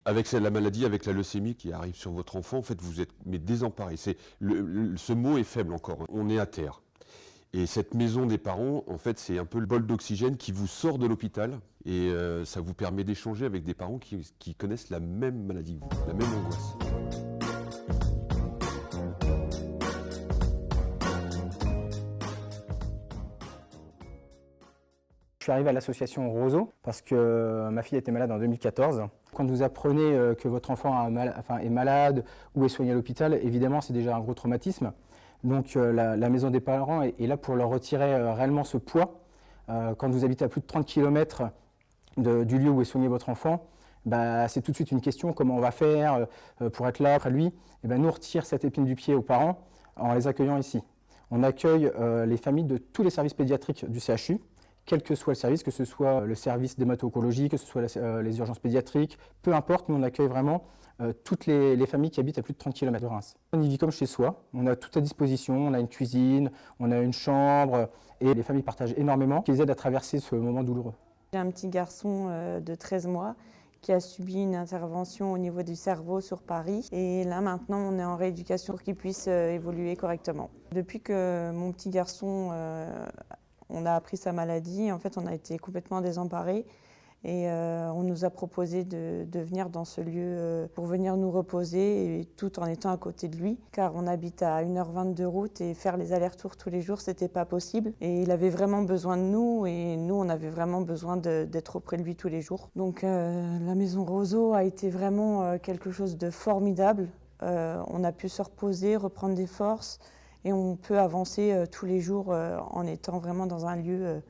Avec la maladie, avec la leucémie qui arrive sur votre enfant, en fait, vous êtes mais désemparé. Ce mot est faible encore, hein. On est à terre. Et cette maison des parents, en fait, c'est un peu le bol d'oxygène qui vous sort de l'hôpital et ça vous permet d'échanger avec des parents qui connaissent la même maladie que vous, la même angoisse. Je suis arrivé à l'association Roseau parce que ma fille était malade en 2014. Quand vous apprenez que votre enfant est malade ou est soigné à l'hôpital, évidemment c'est déjà un gros traumatisme. Donc la maison des parents est là pour leur retirer réellement ce poids. Quand vous habitez à plus de 30 km du lieu où est soigné votre enfant, c'est tout de suite une question, comment on va faire pour être là après lui. Et nous on retire cette épine du pied aux parents en les accueillant ici. On accueille les familles de tous les services pédiatriques du CHU, quel que soit le service, que ce soit le service d'hémato-oncologie, que ce soit les urgences pédiatriques, peu importe, nous on accueille vraiment toutes les familles qui habitent à plus de 30 km de Reims. On y vit comme chez soi, on a tout à disposition, on a une cuisine, on a une chambre, et les familles partagent énormément, qui les aident à traverser ce moment douloureux. J'ai un petit garçon de 13 mois qui a subi une intervention au niveau du cerveau sur Paris. Et là, maintenant, on est en rééducation pour qu'il puisse évoluer correctement. Depuis que mon petit garçon, on a appris sa maladie, en fait, on a été complètement désemparés. Et on nous a proposé de venir dans ce lieu pour venir nous reposer, et tout en étant à côté de lui, car on habite à 1h20 de route et faire les allers-retours tous les jours, c'était pas possible. Et il avait vraiment besoin de nous, et nous, on avait vraiment besoin d'être auprès de lui tous les jours. Donc la maison Roseau a été vraiment quelque chose de formidable. On a pu se reposer, reprendre des forces, et on peut avancer tous les jours en étant vraiment dans un lieu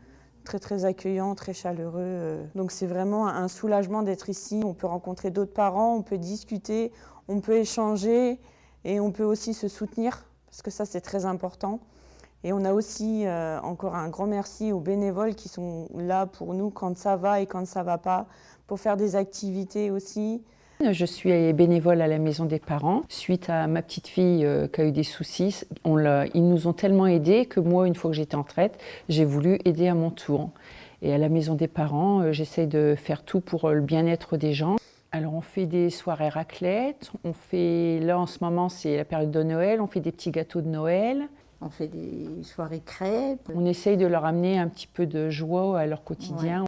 très accueillant, très chaleureux. Donc c'est vraiment un soulagement d'être ici. On peut rencontrer d'autres parents, on peut discuter, on peut échanger et on peut aussi se soutenir, parce que ça c'est très important. Et on a aussi encore un grand merci aux bénévoles qui sont là pour nous quand ça va et quand ça va pas, pour faire des activités aussi. Je suis bénévole à la maison des parents. Suite à ma petite fille qui a eu des soucis, ils nous ont tellement aidés que moi, une fois que j'étais en retraite, j'ai voulu aider à mon tour. Et à la maison des parents, j'essaye de faire tout pour le bien-être des gens. Alors on fait des soirées raclette, là en ce moment c'est la période de Noël, on fait des petits gâteaux de Noël. On fait des soirées crêpes. On essaye de leur amener un petit peu de joie à leur quotidien. Ouais.